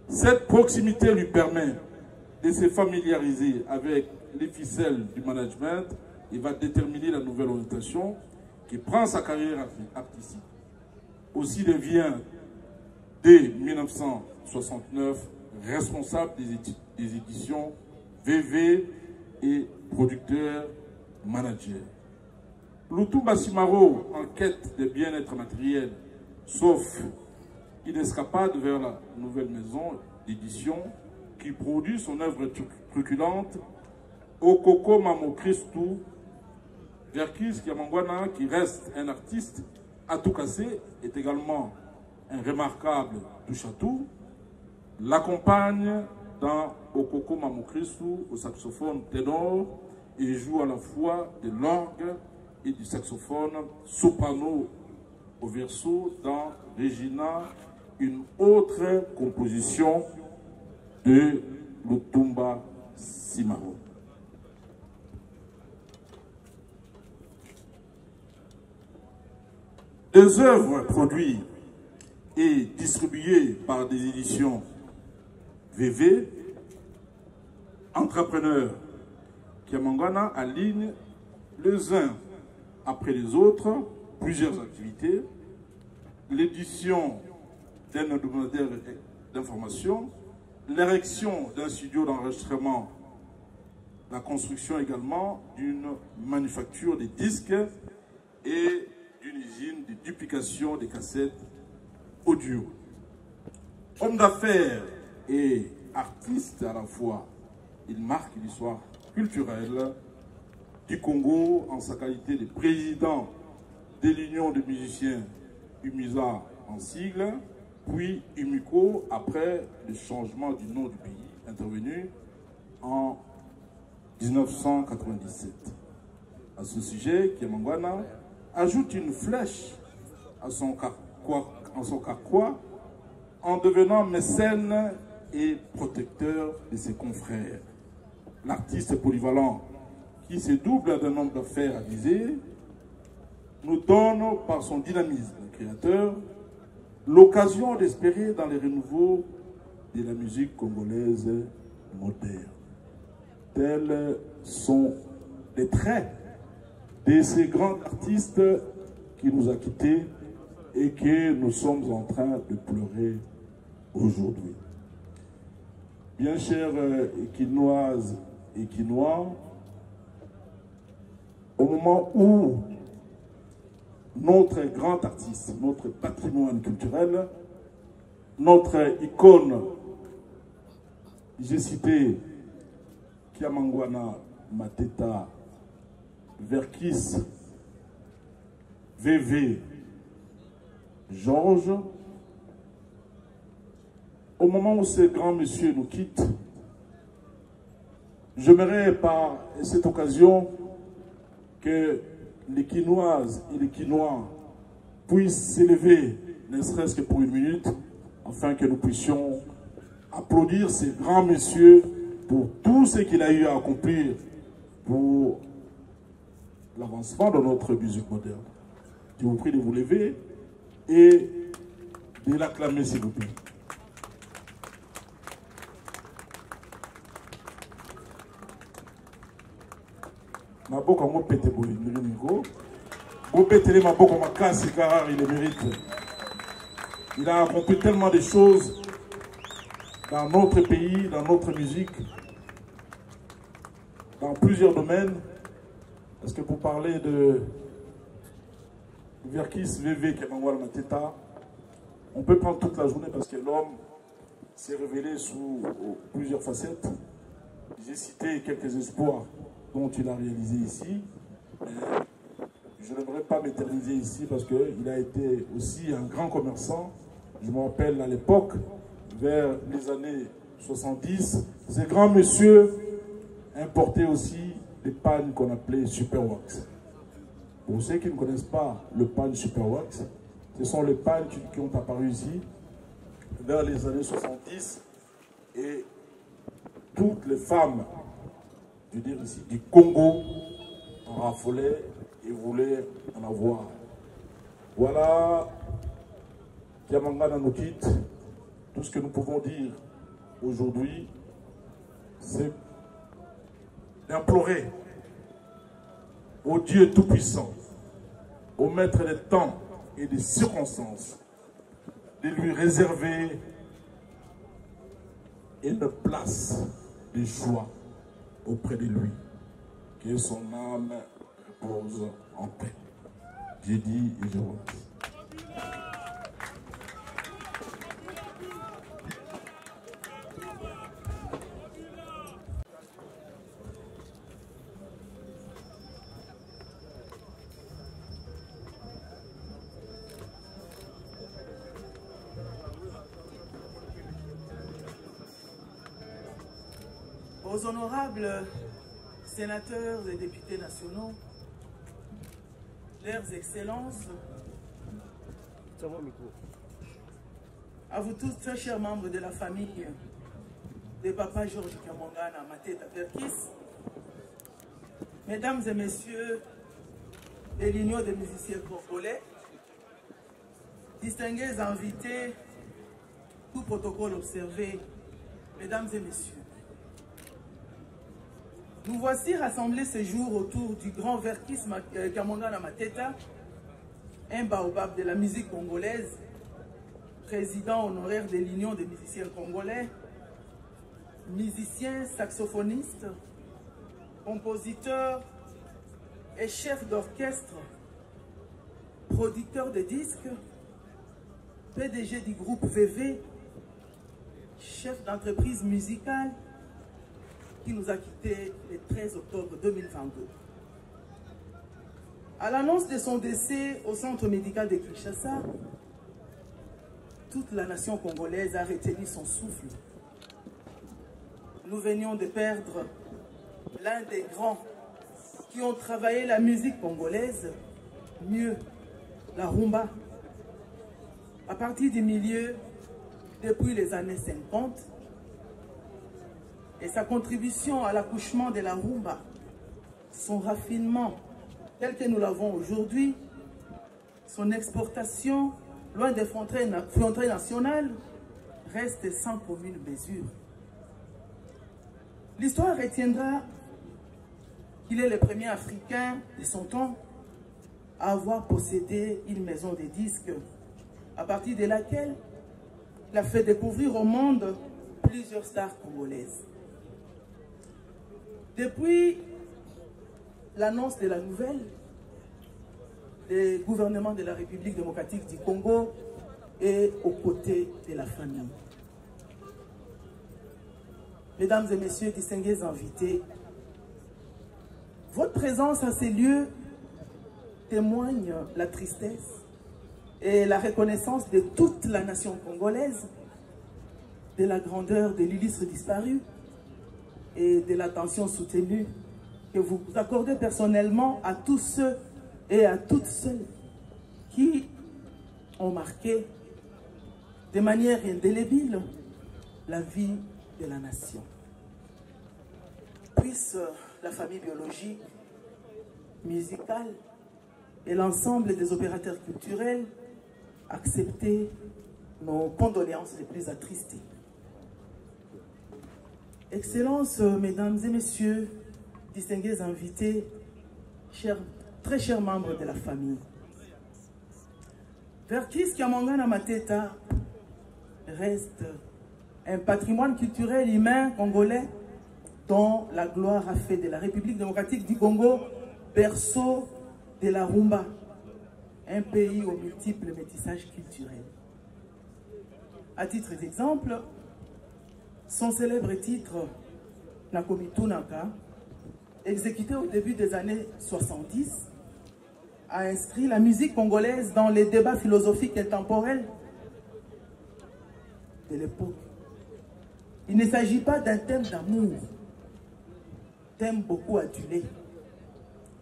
Cette proximité lui permet de se familiariser avec les ficelles du management et va déterminer la nouvelle orientation qui prend sa carrière artistique. Aussi devient, dès 1969, responsable des éditions VV et producteur manager. Lutumba Simaro, en quête de bien-être matériel, sauf inescapade vers la nouvelle maison d'édition qui produit son œuvre truculente, Okoko Mamo Christou, Verckys Kiamangwana, qui reste un artiste à tout casser, est également un remarquable touche-à-tout, l'accompagne dans Okoko Mamo Christou au saxophone ténor et joue à la fois de l'orgue et du saxophone soprano au verso dans Regina, une autre composition de Lutumba Simaro. Des œuvres produites et distribuées par des éditions VV, entrepreneurs Kiamangwana aligne les uns après les autres plusieurs activités, l'édition d'un hebdomadaire d'information, l'érection d'un studio d'enregistrement la construction également d'une manufacture des disques et d'une usine de duplication des cassettes audio. Homme d'affaires et artiste à la fois, il marque l'histoire culturelle du Congo en sa qualité de président de l'Union des musiciens UMISA en sigle, puis UMICO après le changement du nom du pays intervenu en 1997. À ce sujet, Kiamangwana ajoute une flèche à son carquois en devenant mécène et protecteur de ses confrères. L'artiste polyvalent qui se double d'un homme d'affaires avisé nous donne par son dynamisme créateur l'occasion d'espérer dans les renouveaux de la musique congolaise moderne. Tels sont les traits de ces grands artistes qui nous a quittés et que nous sommes en train de pleurer aujourd'hui. Bien chères Équinoises et Équinois, au moment où notre grand artiste, notre patrimoine culturel, notre icône, j'ai cité Kiamangwana Mateta, Verkis, VV, Georges, au moment où ces grands messieurs nous quittent, j'aimerais par cette occasion que les Quinoises et les Quinois puissent s'élever, ne serait-ce que pour une minute, afin que nous puissions applaudir ces grands messieurs pour tout ce qu'il a eu à accomplir pour l'avancement de notre musique moderne. Je vous prie de vous lever et de l'acclamer, s'il vous plaît. Maboko mo pete bouli miko. Bo petele maboko makasi car il le mérite. Il a accompli tellement de choses dans notre pays, dans notre musique, dans plusieurs domaines. Parce que pour parler de Verkis VV Kiamangwana Mateta, on peut prendre toute la journée parce que l'homme s'est révélé sous plusieurs facettes. J'ai cité quelques espoirs dont il a réalisé ici. Je n'aimerais pas m'éterniser ici parce qu'il a été aussi un grand commerçant. Je me rappelle à l'époque, vers les années 70, ces grands messieurs importaient aussi des pannes qu'on appelait Superwax. Pour ceux qui ne connaissent pas le pan Superwax, ce sont les pannes qui ont apparu ici vers les années 70 et toutes les femmes, je veux dire ici, du Congo en raffolaient et voulaient en avoir. Voilà, Kiamangwana nous quitte. Tout ce que nous pouvons dire aujourd'hui, c'est d'implorer au Dieu Tout-Puissant, au Maître des temps et des circonstances, de lui réserver une place de joie auprès de lui. Que son âme repose en paix. J'ai dit et je vous remercie. Aux honorables sénateurs et députés nationaux, leurs excellences, à vous tous très chers membres de la famille de Papa Georges Kiamangwana Mateta Verkis, mesdames et messieurs de l'Union des musiciens congolais, distingués invités, tout protocole observé, mesdames et messieurs, nous voici rassemblés ce jour autour du grand Verkis Kiamangwana Mateta, un baobab de la musique congolaise, président honoraire de l'Union des musiciens congolais, musicien, saxophoniste, compositeur et chef d'orchestre, producteur de disques, PDG du groupe VV, chef d'entreprise musicale, qui nous a quittés le 13 octobre 2022. À l'annonce de son décès au centre médical de Kinshasa, toute la nation congolaise a retenu son souffle. Nous venions de perdre l'un des grands qui ont travaillé la musique congolaise, mieux, la rumba. À partir du milieu, depuis les années 50, et sa contribution à l'accouchement de la rumba, son raffinement tel que nous l'avons aujourd'hui, son exportation loin des frontières nationales reste sans commune mesure. L'histoire retiendra qu'il est le premier Africain de son temps à avoir possédé une maison de disques, à partir de laquelle il a fait découvrir au monde plusieurs stars congolaises. Depuis l'annonce de la nouvelle, le gouvernement de la République démocratique du Congo est aux côtés de la famille. Mesdames et messieurs, distingués invités, votre présence à ces lieux témoigne la tristesse et la reconnaissance de toute la nation congolaise de la grandeur de l'illustre disparu et de l'attention soutenue que vous accordez personnellement à tous ceux et à toutes celles qui ont marqué de manière indélébile la vie de la nation. Puisse la famille biologique, musicale et l'ensemble des opérateurs culturels accepter nos condoléances les plus attristées. Excellences, mesdames et messieurs, distingués invités, très chers membres de la famille. Verkis Kiamongana Mateta reste un patrimoine culturel humain congolais dont la gloire a fait de la République démocratique du Congo berceau de la rumba, un pays aux multiples métissages culturels. À titre d'exemple, son célèbre titre Nakomitunaka, exécuté au début des années 70, a inscrit la musique congolaise dans les débats philosophiques intemporels de l'époque. Il ne s'agit pas d'un thème d'amour, thème beaucoup adulé,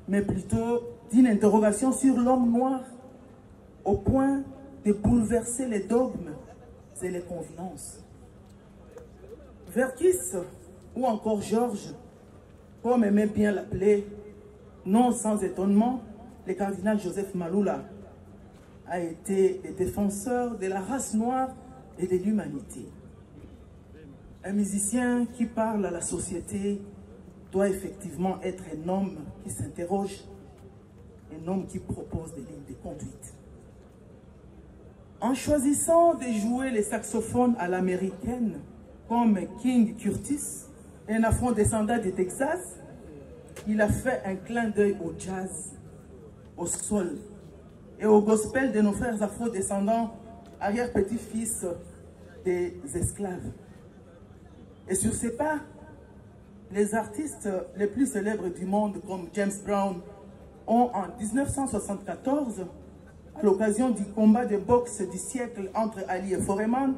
mais plutôt d'une interrogation sur l'homme noir au point de bouleverser les dogmes et les convenances. Verkis, ou encore Georges, comme aimait bien l'appeler, non sans étonnement, le cardinal Joseph Malula a été le défenseur de la race noire et de l'humanité. Un musicien qui parle à la société doit effectivement être un homme qui s'interroge, un homme qui propose des lignes de conduite. En choisissant de jouer les saxophones à l'américaine, comme King Curtis, un afro-descendant du Texas, il a fait un clin d'œil au jazz, au soul et au gospel de nos frères afro-descendants, arrière-petits-fils des esclaves. Et sur ces pas, les artistes les plus célèbres du monde, comme James Brown, ont en 1974, à l'occasion du combat de boxe du siècle entre Ali et Foreman,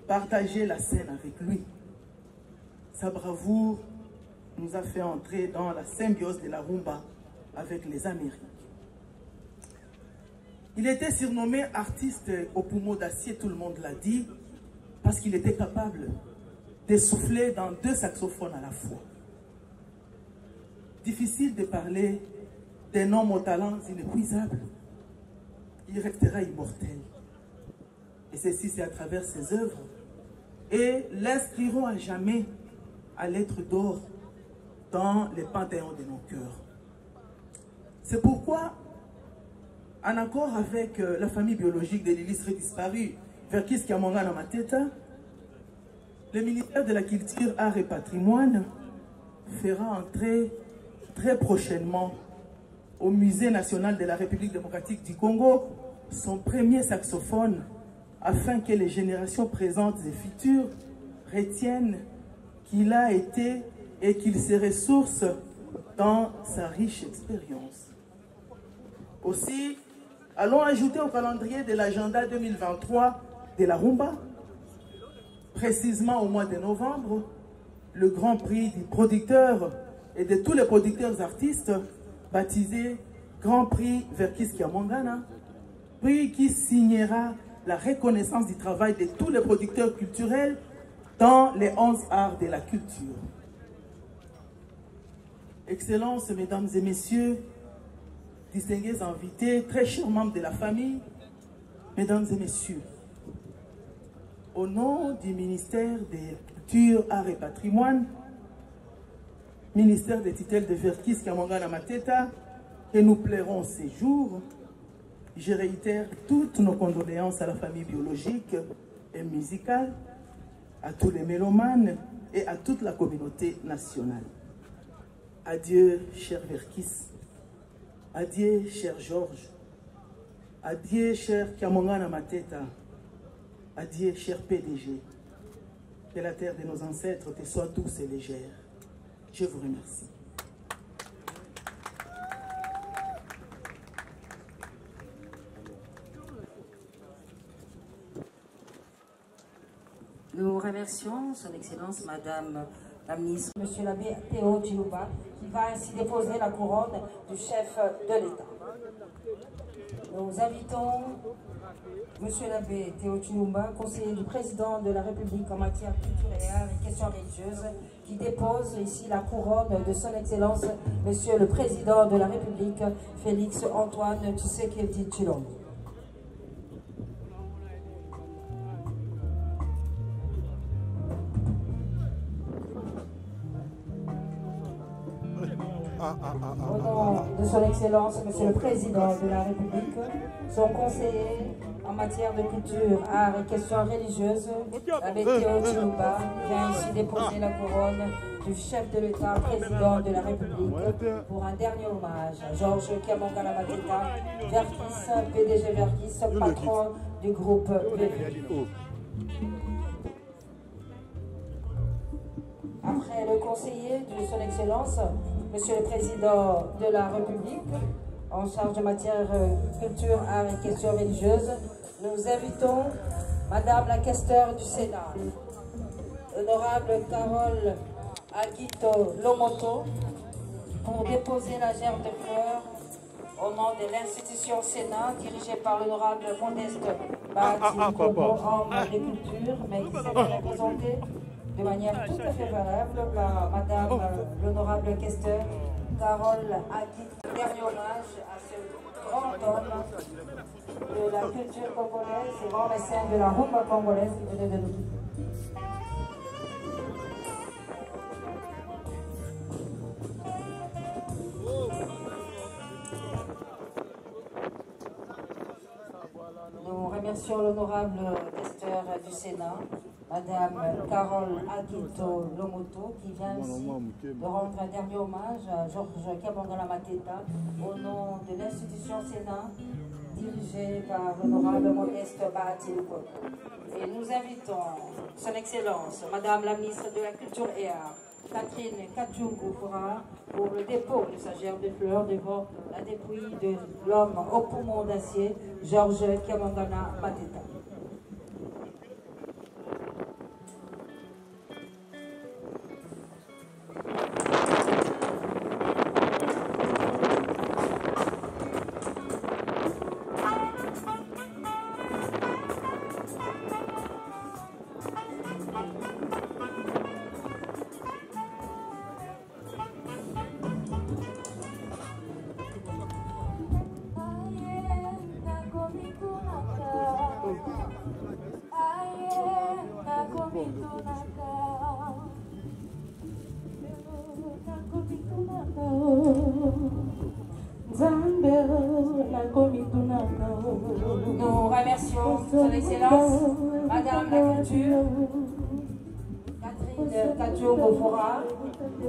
partagé la scène avec lui. Sa bravoure nous a fait entrer dans la symbiose de la rumba avec les Amériques. Il était surnommé artiste au poumon d'acier, tout le monde l'a dit, parce qu'il était capable de souffler dans 2 saxophones à la fois. Difficile de parler d'un homme aux talents inépuisables. Il restera immortel. Et ceci, c'est à travers ses œuvres. Et l'inscriront à jamais à lettres d'or dans les panthéons de nos cœurs. C'est pourquoi, en accord avec la famille biologique de l'illustre disparu, Verkis Kiamongana Mateta, le ministère de la Culture, Arts et Patrimoine fera entrer très prochainement au Musée national de la République démocratique du Congo son premier saxophone afin que les générations présentes et futures retiennent qu'il a été et qu'il se ressource dans sa riche expérience. Aussi, allons ajouter au calendrier de l'agenda 2023 de la rumba, précisément au mois de novembre, le Grand Prix du producteur et de tous les producteurs artistes baptisé Grand Prix Verkis Kiamongana, prix qui signera la reconnaissance du travail de tous les producteurs culturels dans les 11 arts de la culture. Excellences, mesdames et messieurs, distingués invités, très chers membres de la famille, mesdames et messieurs, au nom du ministère des Culture, Arts et Patrimoine, ministère des tutelles de Verkis Kiamongana Mateta, que nous plairons ces jours, je réitère toutes nos condoléances à la famille biologique et musicale, à tous les mélomanes et à toute la communauté nationale. Adieu, cher Verkis. Adieu, cher Georges. Adieu, cher Kiamongana Mateta. Adieu, cher PDG. Que la terre de nos ancêtres te soit douce et légère. Je vous remercie. Nous remercions son Excellence Madame la ministre. Monsieur l'abbé Théo Chilouba, qui va ainsi déposer la couronne du chef de l'État. Nous invitons Monsieur l'abbé Théo Chilouba, conseiller du président de la République en matière culturelle et questions religieuses, qui dépose ici la couronne de son Excellence Monsieur le président de la République, Félix Antoine Tshisekedi Tshilombo. Au nom de son Excellence, Monsieur le Président de la République, son conseiller en matière de culture, art et questions religieuses, l'abbé Théo Chilouba, vient ici déposer la couronne du chef de l'État, président de la République, pour un dernier hommage à Georges Kiamongana Mateta, Verkis, PDG Verkis, patron du groupe VV. Après le conseiller de son Excellence, Monsieur le Président de la République, en charge de matière culture, art et questions religieuses, nous invitons Madame la questeur du Sénat, l'honorable Carole Aguito Lomoto, pour déposer la gerbe de fleurs au nom de l'institution Sénat, dirigée par l'honorable Modeste Bahati Kobo, homme de culture, mais qui s'est représentée de manière tout à fait valable par Madame l'honorable questeur Carole Aguito. Dernier hommage à ce grand homme de la culture congolaise et grand mécène de la rumba congolaise qui venait de nous quitter. Nous remercions l'honorable questeur du Sénat, Madame Carole Aguito Lomoto, qui vient ici de rendre un dernier hommage à Georges Kiamongana Mateta au nom de l'institution Sénat, dirigée par l'honorable Modeste Bahati Kobo. Et nous invitons son Excellence, Madame la ministre de la Culture et Arts, Catherine Kachungu-Foura, pour le dépôt de sa gerbe de fleurs devant la dépouille de l'homme au poumon d'acier, Georges Kiamongana Mateta. Nous remercions son Excellence, Madame la Culture, Catherine Kachongo Fora.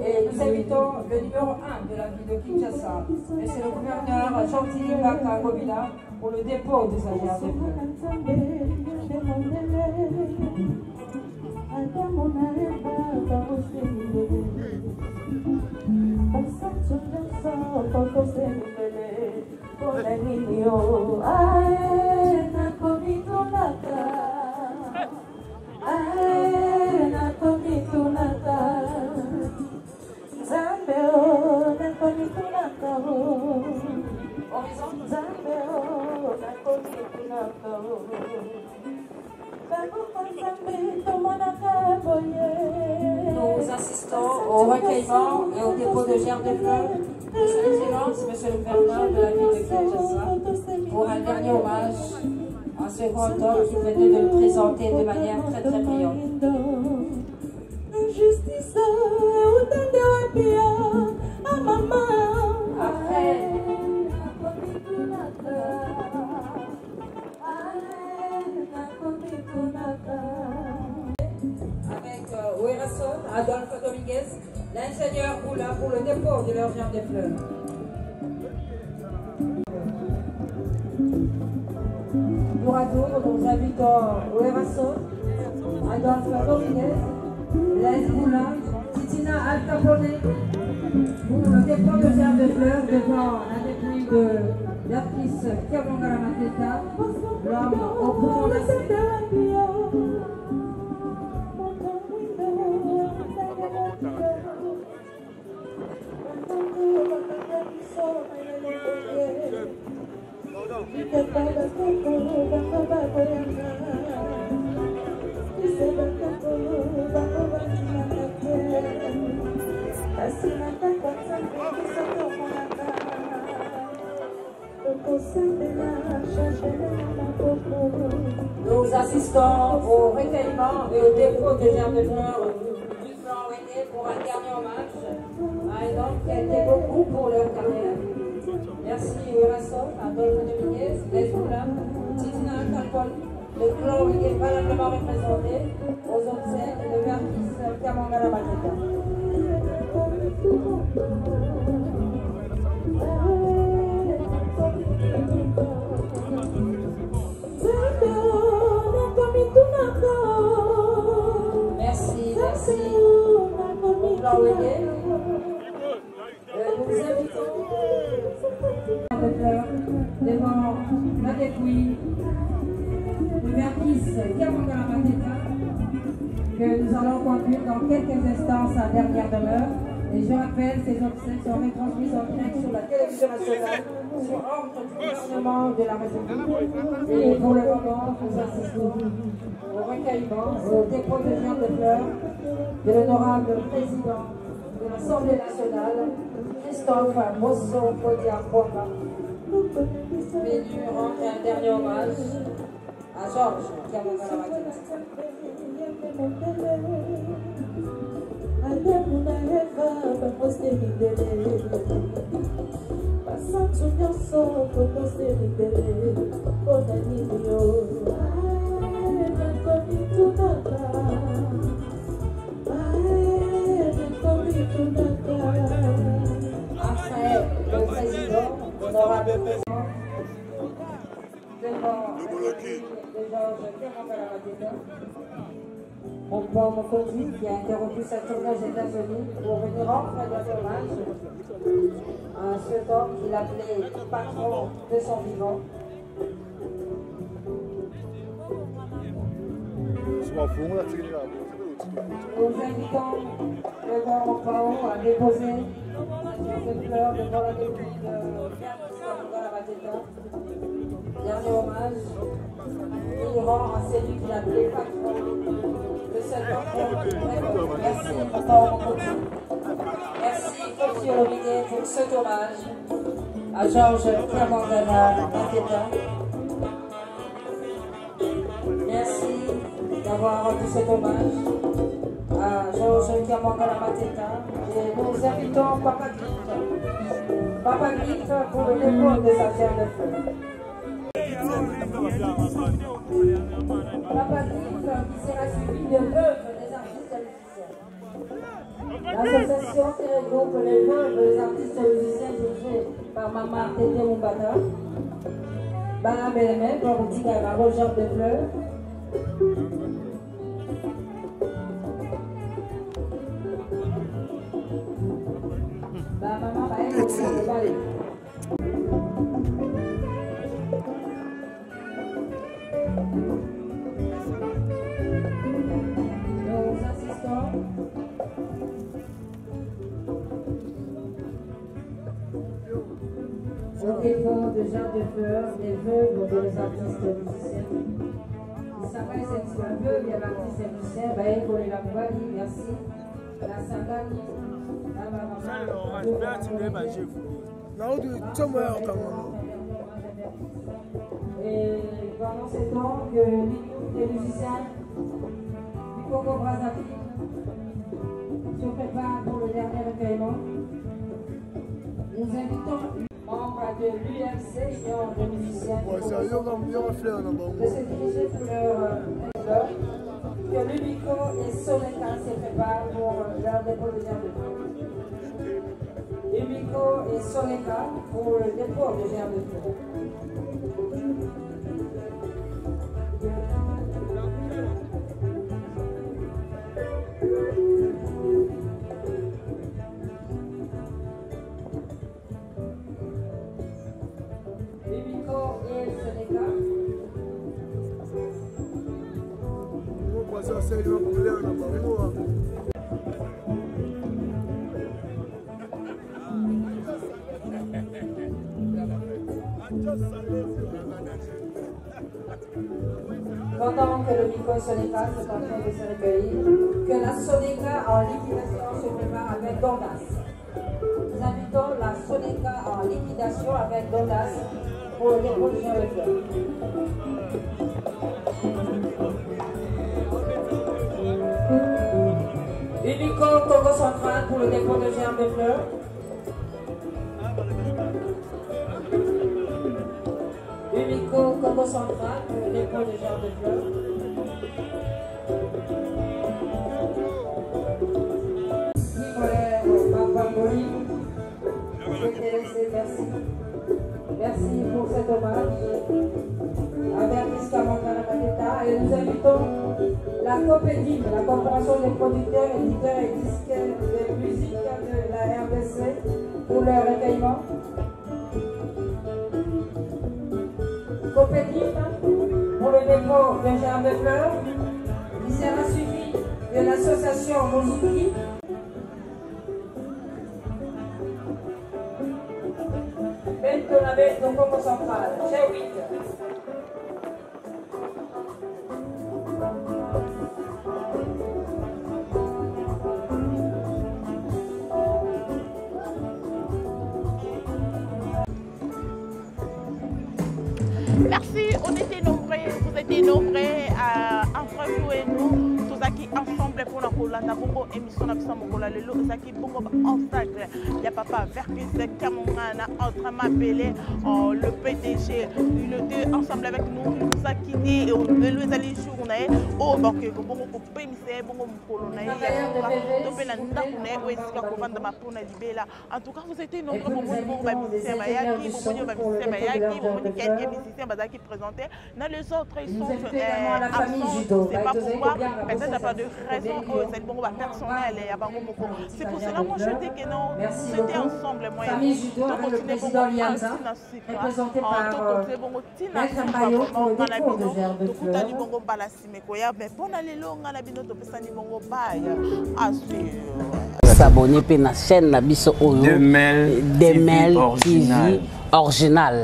Et nous invitons le numéro 1 de la ville de Kinshasa, et c'est le gouverneur Chantilly Baka Gobila, pour le dépôt de sa gerbe de fleurs. Nous assistons au recueillement et au dépôt de gerbes de fleurs de son Excellence, Monsieur le gouverneur de la ville de Kinshasa, pour un dernier hommage à ce grand homme qui venait de le présenter de manière très très brillante. Après avec Ouerason, Adolphe Dominguez, l'ingénieur Oula pour le dépôt de leur gerbe de fleurs. Tour à tour, nous invitons Ouerason, Adolphe Dominguez, Les Oula, Titina Al Capone pour le dépôt de gerbe de fleurs devant la dépouille de l'artiste Kamangala Mateta, l'homme au poumon d'acier. Nous assistons au recueillement et au dépôt de gerbes de fleurs du clan Wende pour un dernier hommage à un homme qui a été beaucoup pour leur carrière. Merci Ouerason, Adolphe Dominguez, Les Oula, Titina Calpol, le clan Wende valablement représenté aux obsèques de l'artiste Kamangala Mateta. Merci, merci. Au plan Wende. Nous invitons devant la dépouille de l'artiste Kamangala Mateta, que nous allons conduire dans quelques instants sa dernière demeure. Et je rappelle, ces obsèques sont retransmises en direct sur la télévision nationale, sur ordre du gouvernement de la République. Et pour le moment, nous assistons au recueillement, au dépôt de gerbes de fleurs de l'honorable président de l'Assemblée nationale, Christophe Mosso Podia-Kwamba, venu rendre un dernier hommage à Georges Kamangala Mateta. Après le président, honorable devant la dépouille de Georges Kamangala Mateta, on prend mon conduit qui a interrompu sa tournée aux États-Unis pour venir rendre un dernier hommage à cet homme qu'il appelait patron de son vivant. Nous invitons le grand Pao à déposer des fleurs devant la dépouille de Kamangala Mateta. Dernier hommage, il rend à celui qu'il appelait patron de cet homme. Merci, merci, Kofi Olomide, pour cet hommage à Georges Kamangala Mateta. Merci d'avoir rendu cet hommage à Georges Kamangala Mateta. Et nous invitons Papa Griffe pour le dépôt de sa gerbe de fleurs. Papa Griffe qui sera suivi de l'œuvre des artistes et musiciens. L'association qui regroupe les jeunes artistes musiciens dirigés par Maman Tété Moubata. Bana Bélémé, pour boutique à la Roger de Fleurs. Maman Baé, nos assistants. Au fond de Jacques de Fleurs, des veuves des artistes musiciens. Il s'appelle cette veuve, il y a l'artiste musicien, Baé Kolélamouali, merci. La Sangani, la maman. Et pendant ce temps que les musiciens du Congo Brazzaville se préparent pour le dernier recueillement, nous invitons membres de l'UMC, Union de musiciens de se diriger pour leur que l'Ubico et Soneca se préparent pour leur dépôt de germe de fleurs. Ubico et Soneca pour le dépôt de germe de fleurs. Ubico et Soneca. Pendant que le Ubico et Soneca sont en train de se recueillir, que la Soneca en liquidation se prépare avec Dondas. Nous invitons la Soneca en liquidation avec Dondas pour le dépôt de germe de fleurs. Ubico Congo Central pour le dépôt de germe de fleurs. Ubico Congo Central pour le dépôt de germe de fleurs. Merci. Merci pour cet hommage à Bernice Kamangana Mateta. Et nous invitons la COPEDIM, la Corporation des producteurs, éditeurs et disques de musique de la RDC, pour leur recueillement. COPEDIM pour le dépôt de germe de fleurs. Il sera suivi de l'association Mozuki. Bentonabé de Congo Central, chez 8. Merci, on était nombreux, vous étiez nombreux entre vous et nous, tous qui ensemble pour la Colanda, pour l'émission de Mokola, le lot, qui pour obstacle. Il y a papa Verkus Kamongana, entre m'appeler le PDG, le deux ensemble avec nous, nous a quitté, le Louis Ali Journée, au banque, bon, au PMC, bon, au Colonel, en tout cas, vous étiez nombreux pour vous, qui présenté. Dans les autres, ils sont absents. C'est pas pourquoi. Peut-être pas de raison. C'est bon, personnel. C'est pour cela moi je dis que non. C'était ensemble. Moi, le président Lianza, représenté par Maître Mayo pour le dépôt de germe de fleurs. S'abonner à la chaîne Nabiso Oyo Demel TV original.